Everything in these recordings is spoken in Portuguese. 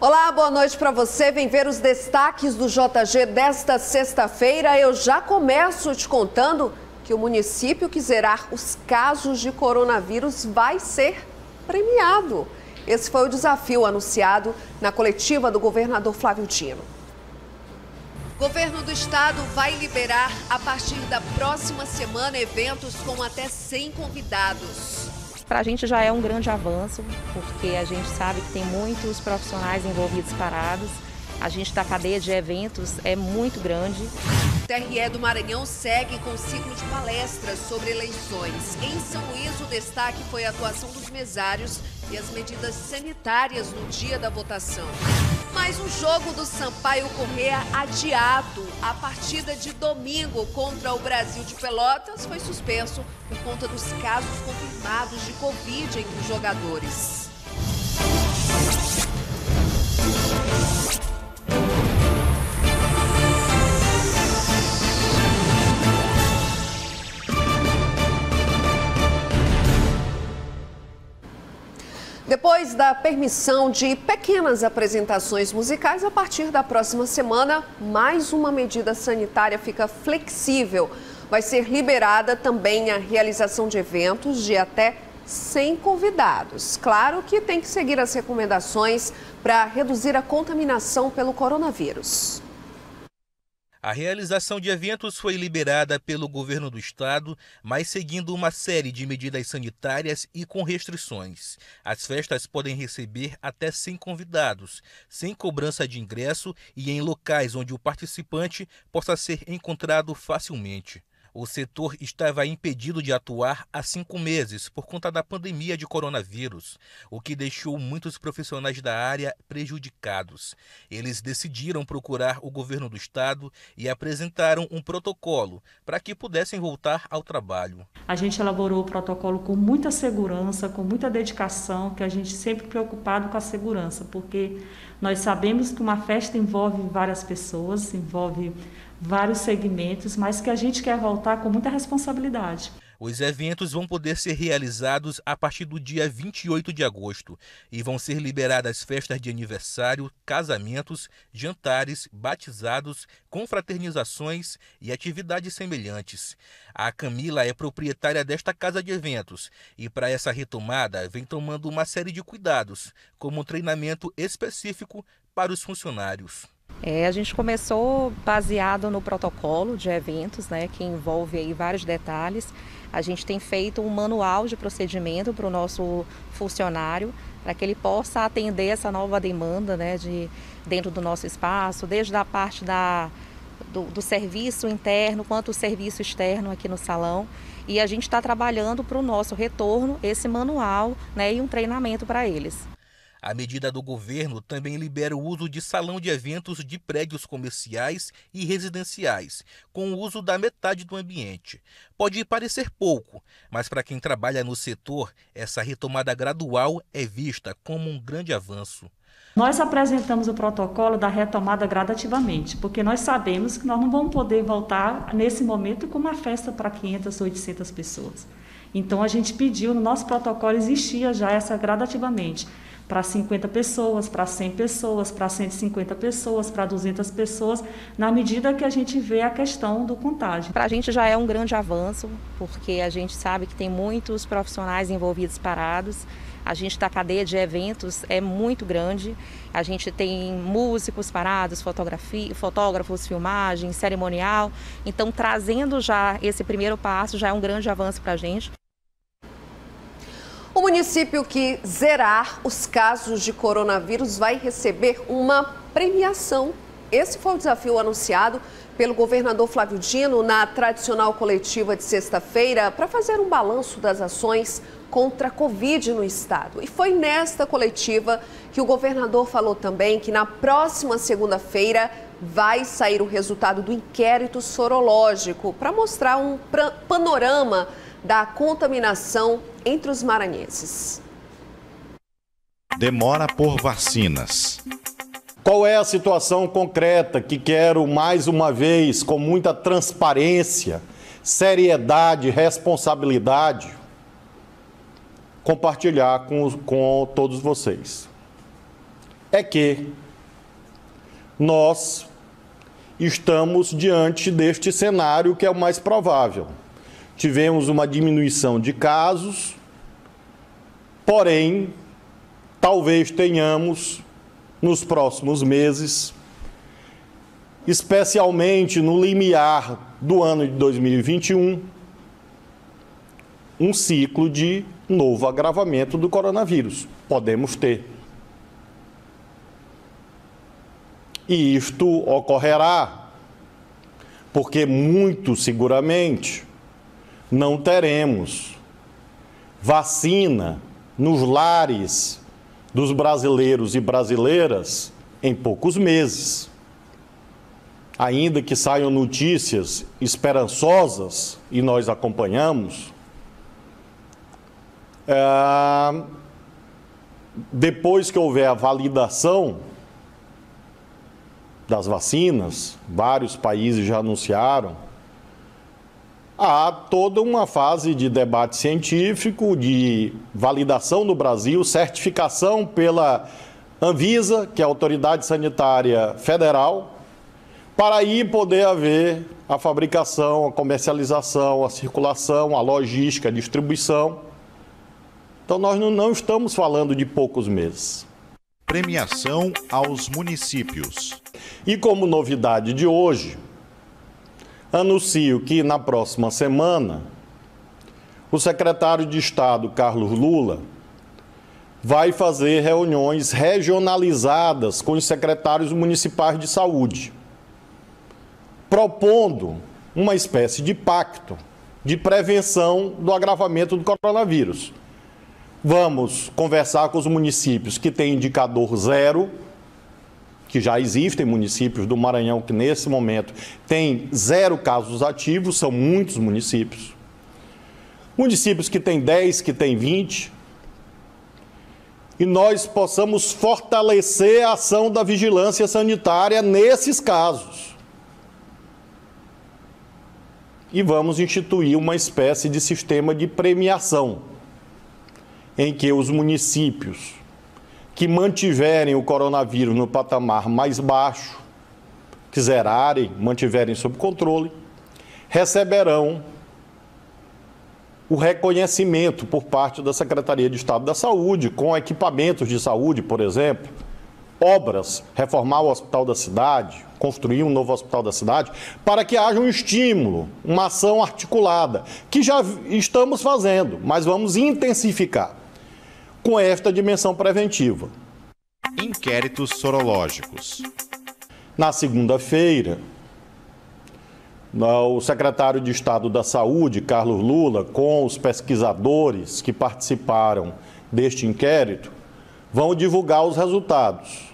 Olá, boa noite para você. Vem ver os destaques do JG desta sexta-feira. Eu já começo te contando que o município que zerar os casos de coronavírus vai ser premiado. Esse foi o desafio anunciado na coletiva do governador Flávio Dino. O governo do estado vai liberar, a partir da próxima semana, eventos com até 100 convidados. Para a gente já é um grande avanço, porque a gente sabe que tem muitos profissionais envolvidos parados. A gente da cadeia de eventos é muito grande. O TRE do Maranhão segue com o ciclo de palestras sobre eleições. Em São Luís, o destaque foi a atuação dos mesários e as medidas sanitárias no dia da votação. Mas o jogo do Sampaio Corrêa adiado. A partida de domingo contra o Brasil de Pelotas foi suspenso por conta dos casos confirmados de Covid entre os jogadores. Depois da permissão de pequenas apresentações musicais, a partir da próxima semana, mais uma medida sanitária fica flexível. Vai ser liberada também a realização de eventos de até 100 convidados. Claro que tem que seguir as recomendações para reduzir a contaminação pelo coronavírus. A realização de eventos foi liberada pelo governo do estado, mas seguindo uma série de medidas sanitárias e com restrições. As festas podem receber até 100 convidados, sem cobrança de ingresso e em locais onde o participante possa ser encontrado facilmente. O setor estava impedido de atuar há 5 meses por conta da pandemia de coronavírus, o que deixou muitos profissionais da área prejudicados. Eles decidiram procurar o governo do estado e apresentaram um protocolo para que pudessem voltar ao trabalho. A gente elaborou o protocolo com muita segurança, com muita dedicação, que a gente sempre preocupado com a segurança, porque nós sabemos que uma festa envolve várias pessoas, envolve vários segmentos, mas que a gente quer voltar com muita responsabilidade. Os eventos vão poder ser realizados a partir do dia 28 de agosto e vão ser liberadas festas de aniversário, casamentos, jantares, batizados, confraternizações e atividades semelhantes. A Camila é proprietária desta casa de eventos e para essa retomada vem tomando uma série de cuidados, como um treinamento específico para os funcionários. A gente começou baseado no protocolo de eventos, que envolve aí vários detalhes. A gente tem feito um manual de procedimento para o nosso funcionário, para que ele possa atender essa nova demanda, dentro do nosso espaço, desde a parte do serviço interno quanto o serviço externo aqui no salão. E a gente está trabalhando para o nosso retorno esse manual, e um treinamento para eles. A medida do governo também libera o uso de salão de eventos de prédios comerciais e residenciais, com o uso da metade do ambiente. Pode parecer pouco, mas para quem trabalha no setor, essa retomada gradual é vista como um grande avanço. Nós apresentamos o protocolo da retomada gradativamente, porque nós sabemos que nós não vamos poder voltar nesse momento com uma festa para 500, 800 pessoas. Então a gente pediu, no nosso protocolo existia já essa gradativamente, para 50 pessoas, para 100 pessoas, para 150 pessoas, para 200 pessoas, na medida que a gente vê a questão do contágio. Para a gente já é um grande avanço, porque a gente sabe que tem muitos profissionais envolvidos parados. A gente da cadeia de eventos é muito grande. A gente tem músicos parados, fotógrafos, filmagem, cerimonial. Então, trazendo já esse primeiro passo, já é um grande avanço para a gente. O município que zerar os casos de coronavírus vai receber uma premiação. Esse foi o desafio anunciado pelo governador Flávio Dino na tradicional coletiva de sexta-feira para fazer um balanço das ações contra a Covid no estado. E foi nesta coletiva que o governador falou também que na próxima segunda-feira vai sair o resultado do inquérito sorológico para mostrar um panorama da contaminação entre os maranhenses. Demora por vacinas. Qual é a situação concreta que quero, mais uma vez, com muita transparência, seriedade, responsabilidade, compartilhar com todos vocês? é que nós estamos diante deste cenário que é o mais provável. Tivemos uma diminuição de casos, porém, talvez tenhamos, nos próximos meses, especialmente no limiar do ano de 2021, um ciclo de novo agravamento do coronavírus. Podemos ter. E isto ocorrerá porque, muito seguramente, não teremos vacina nos lares dos brasileiros e brasileiras em poucos meses. Ainda que saiam notícias esperançosas, e nós acompanhamos, depois que houver a validação das vacinas, vários países já anunciaram, há toda uma fase de debate científico, de validação no Brasil, certificação pela Anvisa, que é a Autoridade Sanitária Federal, para aí poder haver a fabricação, a comercialização, a circulação, a logística, a distribuição. Então, nós não estamos falando de poucos meses. Premiação aos municípios. E como novidade de hoje, anuncio que na próxima semana, o secretário de Estado, Carlos Lula, vai fazer reuniões regionalizadas com os secretários municipais de saúde, propondo uma espécie de pacto de prevenção do agravamento do coronavírus. Vamos conversar com os municípios que têm indicador zero, que já existem municípios do Maranhão que nesse momento têm 0 casos ativos, são muitos municípios. Municípios que têm 10, que têm 20. E nós possamos fortalecer a ação da vigilância sanitária nesses casos. E vamos instituir uma espécie de sistema de premiação, em que os municípios que mantiverem o coronavírus no patamar mais baixo, que zerarem, mantiverem sob controle, receberão o reconhecimento por parte da Secretaria de Estado da Saúde, com equipamentos de saúde, por exemplo, obras, reformar o hospital da cidade, construir um novo hospital da cidade, para que haja um estímulo, uma ação articulada, que já estamos fazendo, mas vamos intensificar com esta dimensão preventiva. Inquéritos sorológicos. Na segunda-feira, o secretário de Estado da Saúde, Carlos Lula, com os pesquisadores que participaram deste inquérito, vão divulgar os resultados.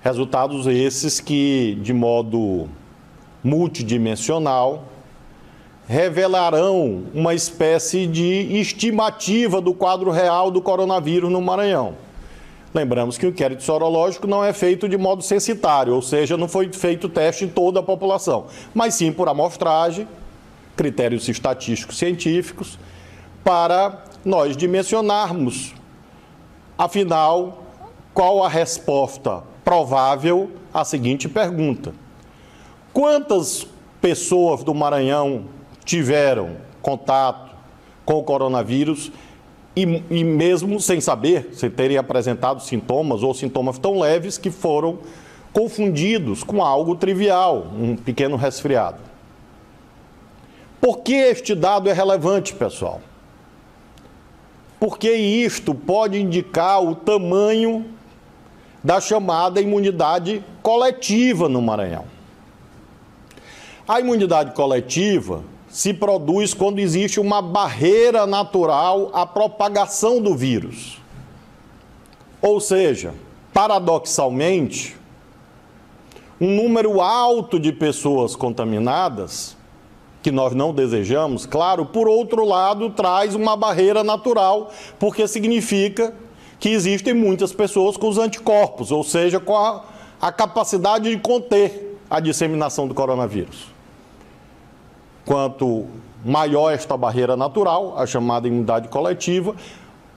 Resultados esses que, de modo multidimensional, revelarão uma espécie de estimativa do quadro real do coronavírus no Maranhão. Lembramos que o inquérito sorológico não é feito de modo censitário, ou seja, não foi feito teste em toda a população, mas sim por amostragem, critérios estatísticos científicos, para nós dimensionarmos, afinal, qual a resposta provável à seguinte pergunta: quantas pessoas do Maranhão tiveram contato com o coronavírus e mesmo sem saber, sem terem apresentado sintomas ou sintomas tão leves que foram confundidos com algo trivial, um pequeno resfriado. Por que este dado é relevante, pessoal? Porque isto pode indicar o tamanho da chamada imunidade coletiva no Maranhão. A imunidade coletiva se produz quando existe uma barreira natural à propagação do vírus. Ou seja, paradoxalmente, um número alto de pessoas contaminadas, que nós não desejamos, claro, por outro lado, traz uma barreira natural, porque significa que existem muitas pessoas com os anticorpos, ou seja, com a capacidade de conter a disseminação do coronavírus. Quanto maior esta barreira natural, a chamada imunidade coletiva,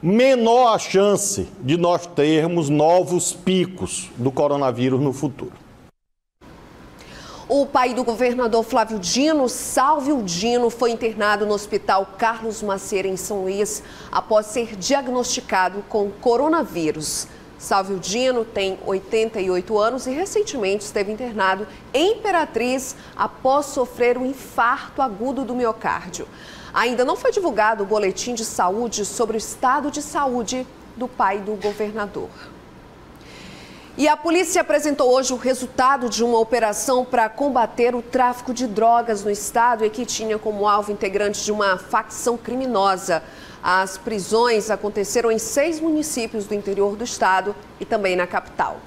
menor a chance de nós termos novos picos do coronavírus no futuro. O pai do governador Flávio Dino, Sálvio Dino, foi internado no Hospital Carlos Macieira, em São Luís, após ser diagnosticado com coronavírus. Sálvio Dino tem 88 anos e recentemente esteve internado em Imperatriz após sofrer um infarto agudo do miocárdio. Ainda não foi divulgado o boletim de saúde sobre o estado de saúde do pai do governador. E a polícia apresentou hoje o resultado de uma operação para combater o tráfico de drogas no estado e que tinha como alvo integrantes de uma facção criminosa. As prisões aconteceram em 6 municípios do interior do estado e também na capital.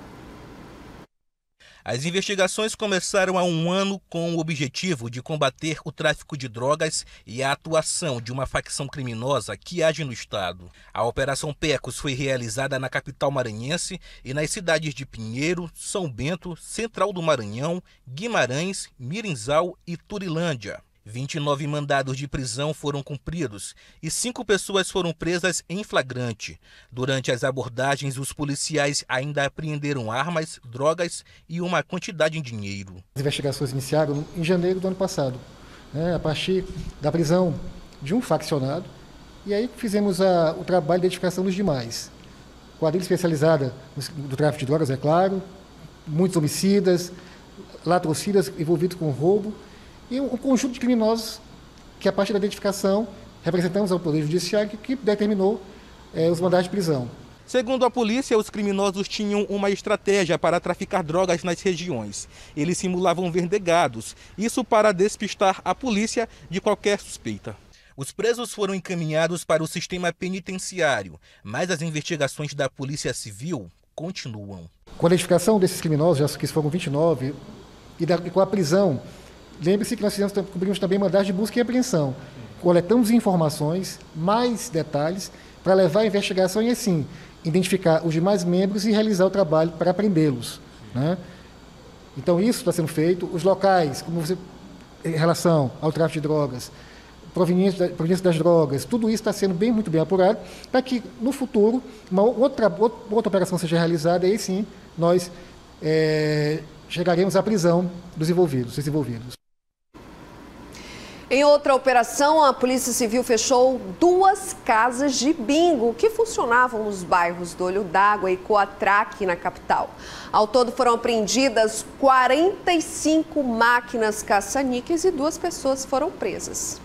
As investigações começaram há um ano com o objetivo de combater o tráfico de drogas e a atuação de uma facção criminosa que age no estado. A Operação Pecos foi realizada na capital maranhense e nas cidades de Pinheiro, São Bento, Central do Maranhão, Guimarães, Mirinzal e Turilândia. 29 mandados de prisão foram cumpridos e 5 pessoas foram presas em flagrante. Durante as abordagens, os policiais ainda apreenderam armas, drogas e uma quantidade em dinheiro. As investigações iniciaram em janeiro do ano passado, a partir da prisão de um faccionado, e aí fizemos o trabalho de identificação dos demais. Quadrilha especializada do tráfico de drogas, é claro, muitos homicidas, latrocidas envolvidos com roubo, e um conjunto de criminosos que, a partir da identificação, representamos ao Poder Judiciário que determinou os mandados de prisão. Segundo a polícia, os criminosos tinham uma estratégia para traficar drogas nas regiões. Eles simulavam vender gados, isso para despistar a polícia de qualquer suspeita. Os presos foram encaminhados para o sistema penitenciário, mas as investigações da Polícia Civil continuam. Com a identificação desses criminosos, já que foram 29, e com a prisão, lembre-se que nós cumprimos também mandados de busca e apreensão. Coletamos informações, mais detalhes, para levar a investigação e, assim, identificar os demais membros e realizar o trabalho para prendê-los. Então, isso está sendo feito. Os locais, em relação ao tráfico de drogas, proveniência das drogas, tudo isso está sendo muito bem apurado, para que, no futuro, uma outra operação seja realizada e, aí sim, nós chegaremos à prisão dos envolvidos. Em outra operação, a Polícia Civil fechou 2 casas de bingo que funcionavam nos bairros do Olho d'Água e Coatraque, na capital. Ao todo foram apreendidas 45 máquinas caça-níqueis e 2 pessoas foram presas.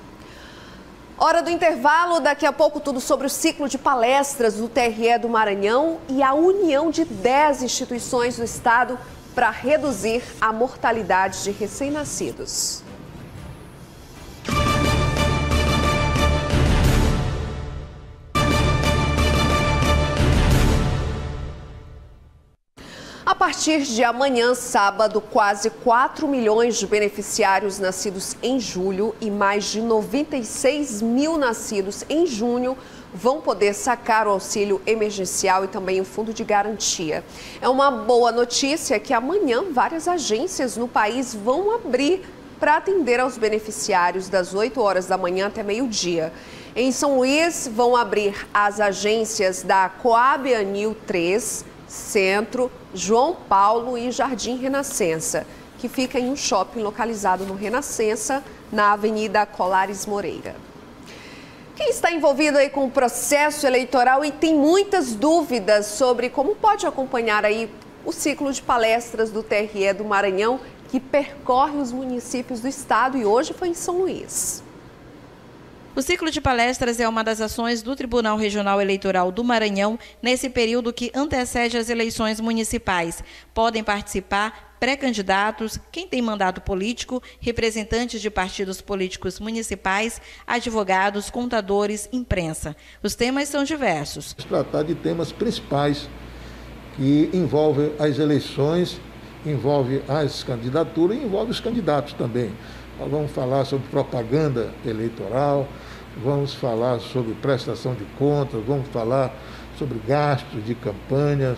Hora do intervalo, daqui a pouco tudo sobre o ciclo de palestras do TRE do Maranhão e a união de 10 instituições do estado para reduzir a mortalidade de recém-nascidos. A partir de amanhã, sábado, quase 4 milhões de beneficiários nascidos em julho e mais de 96 mil nascidos em junho vão poder sacar o auxílio emergencial e também o fundo de garantia. É uma boa notícia que amanhã várias agências no país vão abrir para atender aos beneficiários das 8 horas da manhã até meio-dia. Em São Luís, vão abrir as agências da Coab Anil 3, Centro, João Paulo e Jardim Renascença, que fica em um shopping localizado no Renascença, na Avenida Colares Moreira. Quem está envolvido aí com o processo eleitoral e tem muitas dúvidas sobre como pode acompanhar aí o ciclo de palestras do TRE do Maranhão, que percorre os municípios do estado e hoje foi em São Luís. O ciclo de palestras é uma das ações do Tribunal Regional Eleitoral do Maranhão nesse período que antecede as eleições municipais. Podem participar pré-candidatos, quem tem mandato político, representantes de partidos políticos municipais, advogados, contadores, imprensa. Os temas são diversos. Tratar de temas principais que envolvem as eleições, envolve as candidaturas e envolve os candidatos também. Nós vamos falar sobre propaganda eleitoral, vamos falar sobre prestação de contas, vamos falar sobre gastos de campanhas,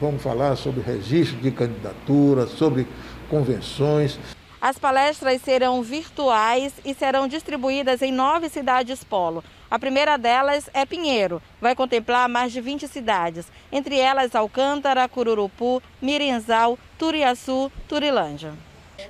vamos falar sobre registro de candidatura, sobre convenções. As palestras serão virtuais e serão distribuídas em 9 cidades polo. A primeira delas é Pinheiro, vai contemplar mais de 20 cidades, entre elas Alcântara, Cururupu, Mirinzal, Turiaçu, Turilândia.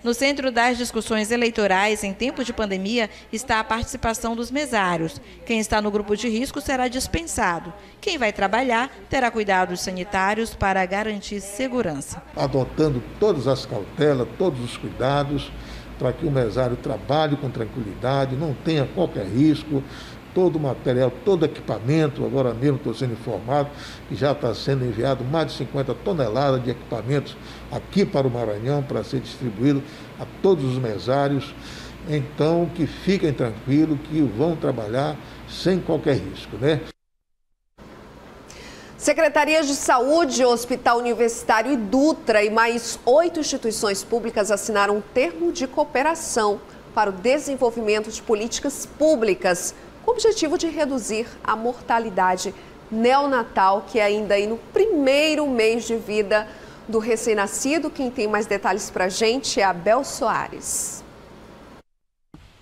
No centro das discussões eleitorais em tempo de pandemia está a participação dos mesários. Quem está no grupo de risco será dispensado. Quem vai trabalhar terá cuidados sanitários para garantir segurança. Adotando todas as cautelas, todos os cuidados, para que o mesário trabalhe com tranquilidade, não tenha qualquer risco. Todo o material, todo o equipamento, agora mesmo estou sendo informado que já está sendo enviado mais de 50 toneladas de equipamentos aqui para o Maranhão para ser distribuído a todos os mesários. Então, que fiquem tranquilos, que vão trabalhar sem qualquer risco, né? Secretarias de Saúde, Hospital Universitário e Dutra e mais 8 instituições públicas assinaram um termo de cooperação para o desenvolvimento de políticas públicas com o objetivo de reduzir a mortalidade neonatal, que é ainda aí no primeiro mês de vida do recém-nascido. Quem tem mais detalhes para a gente é a Bel Soares.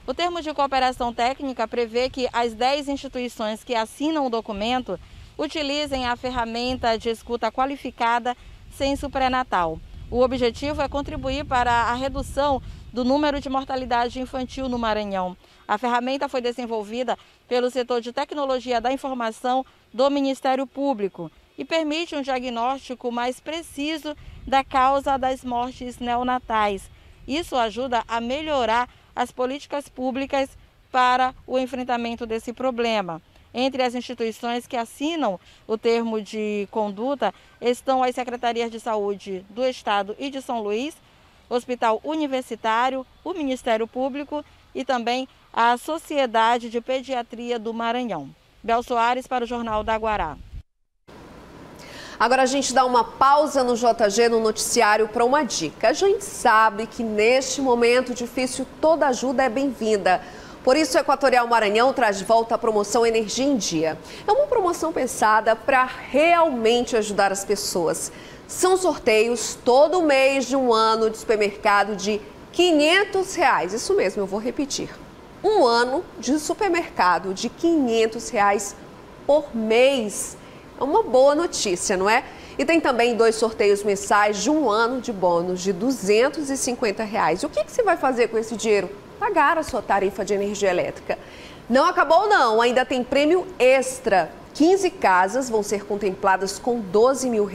O termo de cooperação técnica prevê que as 10 instituições que assinam o documento utilizem a ferramenta de escuta qualificada censo pré-natal. O objetivo é contribuir para a redução do número de mortalidade infantil no Maranhão. A ferramenta foi desenvolvida pelo setor de tecnologia da informação do Ministério Público e permite um diagnóstico mais preciso da causa das mortes neonatais. Isso ajuda a melhorar as políticas públicas para o enfrentamento desse problema. Entre as instituições que assinam o termo de conduta estão as Secretarias de Saúde do Estado e de São Luís, Hospital Universitário, o Ministério Público e também a Sociedade de Pediatria do Maranhão. Bel Soares para o Jornal da Guará. Agora a gente dá uma pausa no JG, no noticiário, para uma dica. A gente sabe que neste momento difícil toda ajuda é bem-vinda. Por isso, o Equatorial Maranhão traz de volta a promoção Energia em Dia. É uma promoção pensada para realmente ajudar as pessoas. São sorteios todo mês de um ano de supermercado de R$500. Isso mesmo, eu vou repetir. Um ano de supermercado de R$500 por mês. É uma boa notícia, não é? E tem também 2 sorteios mensais de um ano de bônus de R$250. E o que você vai fazer com esse dinheiro? Pagar a sua tarifa de energia elétrica. Não acabou não, ainda tem prêmio extra. 15 casas vão ser contempladas com R$12 mil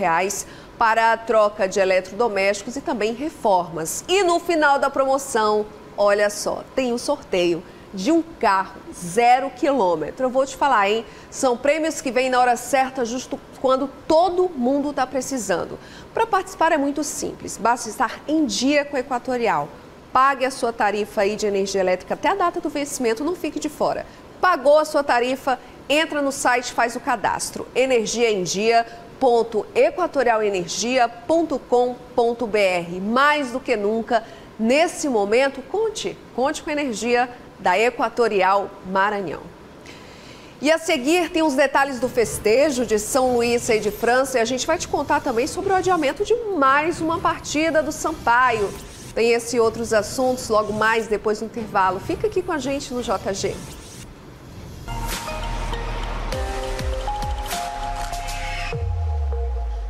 para a troca de eletrodomésticos e também reformas. E no final da promoção, olha só, tem o sorteio de um carro 0 quilômetro. Eu vou te falar, hein? São prêmios que vêm na hora certa, justo quando todo mundo está precisando. Para participar é muito simples, basta estar em dia com o Equatorial. Pague a sua tarifa aí de energia elétrica até a data do vencimento, não fique de fora. Pagou a sua tarifa, entra no site, faz o cadastro. energiaemdia.equatorialenergia.com.br. Mais do que nunca, nesse momento, conte com a energia da Equatorial Maranhão. E a seguir tem os detalhes do festejo de São Luís e de França e a gente vai te contar também sobre o adiamento de mais uma partida do Sampaio. Tem esse e outros assuntos logo mais depois do intervalo. Fica aqui com a gente no JG.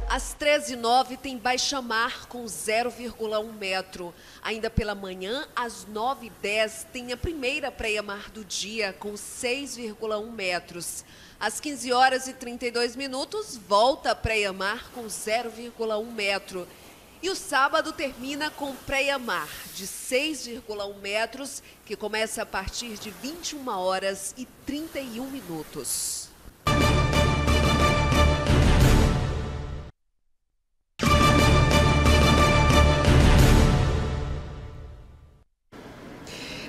Às 13h09 tem baixa-mar com 0,1 metro. Ainda pela manhã, às 9h10, tem a primeira praia-mar do dia com 6,1 metros. Às 15h32, volta a praia-mar com 0,1 metro. E o sábado termina com praia-mar de 6,1 metros, que começa a partir de 21h31.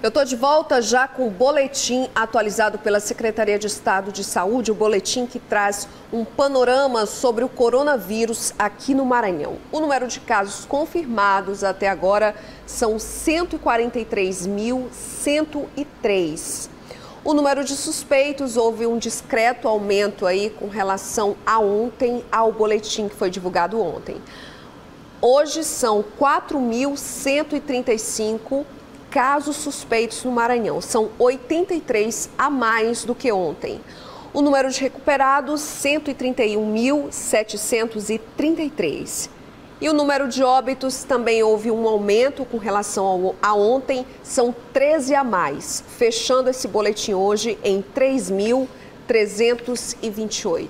Eu estou de volta já com o boletim atualizado pela Secretaria de Estado de Saúde, o boletim que traz um panorama sobre o coronavírus aqui no Maranhão. O número de casos confirmados até agora são 143.103. O número de suspeitos houve um discreto aumento aí com relação a ontem, ao boletim que foi divulgado ontem. Hoje são 4.135 casos suspeitos no Maranhão. São 83 a mais do que ontem. O número de recuperados, 131.733. E o número de óbitos também houve um aumento com relação a ontem, são 13 a mais, fechando esse boletim hoje em 3.328.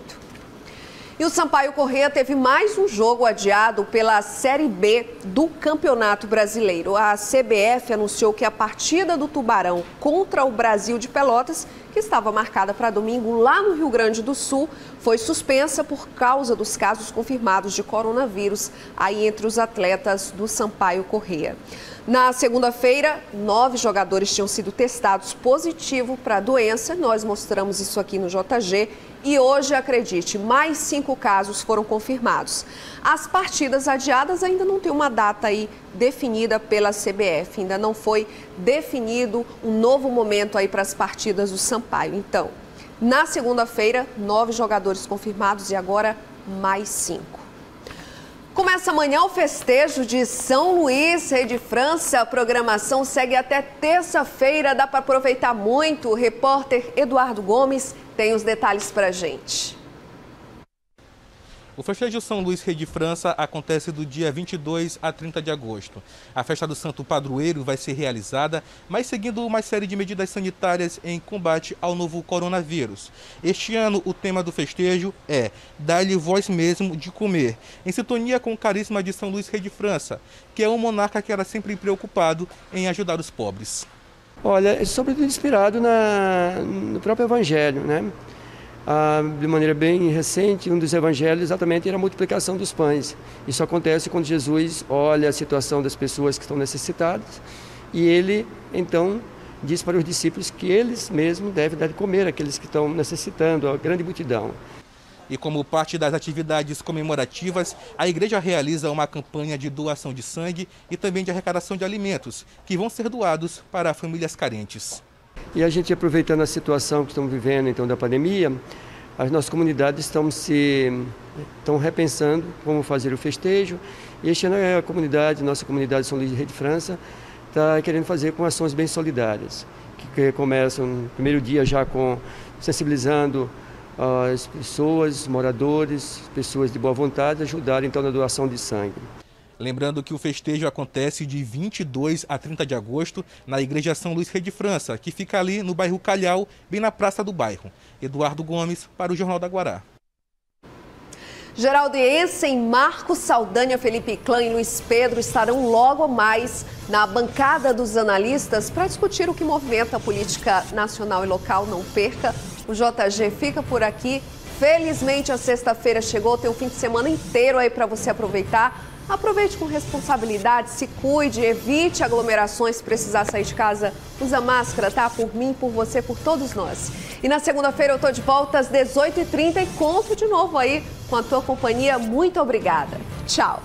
E o Sampaio Corrêa teve mais um jogo adiado pela Série B do Campeonato Brasileiro. A CBF anunciou que a partida do Tubarão contra o Brasil de Pelotas, que estava marcada para domingo lá no Rio Grande do Sul, foi suspensa por causa dos casos confirmados de coronavírus aí entre os atletas do Sampaio Corrêa. Na segunda-feira, 9 jogadores tinham sido testados positivo para a doença. Nós mostramos isso aqui no JG. E hoje, acredite, mais 5 casos foram confirmados. As partidas adiadas ainda não tem uma data aí definida pela CBF. Ainda não foi definido um novo momento aí para as partidas do Sampaio. Então, na segunda-feira, 9 jogadores confirmados e agora mais 5. Começa amanhã o festejo de São Luís, Rei de França. A programação segue até terça-feira. Dá para aproveitar muito. O repórter Eduardo Gomes tem os detalhes para a gente. O festejo São Luís Rei de França acontece do dia 22 a 30 de agosto. A festa do Santo Padroeiro vai ser realizada, mas seguindo uma série de medidas sanitárias em combate ao novo coronavírus. Este ano, o tema do festejo é Dá-lhe voz mesmo de comer, em sintonia com o carisma de São Luís Rei de França, que é um monarca que era sempre preocupado em ajudar os pobres. Olha, é sobretudo inspirado no próprio Evangelho, né? De maneira bem recente, um dos evangelhos exatamente era a multiplicação dos pães. Isso acontece quando Jesus olha a situação das pessoas que estão necessitadas e ele, então, diz para os discípulos que eles mesmos devem dar de comer àqueles que estão necessitando, a grande multidão. E como parte das atividades comemorativas, a igreja realiza uma campanha de doação de sangue e também de arrecadação de alimentos, que vão ser doados para famílias carentes. E a gente, aproveitando a situação que estamos vivendo então da pandemia, as nossas comunidades estão repensando como fazer o festejo. E este ano nossa comunidade São Luís Rei de França está querendo fazer com ações bem solidárias, que começam no primeiro dia já sensibilizando as pessoas, moradores, pessoas de boa vontade, ajudarem então na doação de sangue. Lembrando que o festejo acontece de 22 a 30 de agosto na Igreja São Luís Rei de França, que fica ali no bairro Calhau, bem na praça do bairro. Eduardo Gomes, para o Jornal da Guará. Geraldo Essen, Marcos Saldanha, Felipe Clã e Luiz Pedro estarão logo mais na bancada dos analistas para discutir o que movimenta a política nacional e local. Não perca, o JG fica por aqui. Felizmente a sexta-feira chegou, tem um fim de semana inteiro aí para você aproveitar. Aproveite com responsabilidade, se cuide, evite aglomerações, se precisar sair de casa, usa máscara, tá? Por mim, por você, por todos nós. E na segunda-feira eu tô de volta às 18h30 e conto de novo aí com a tua companhia. Muito obrigada. Tchau.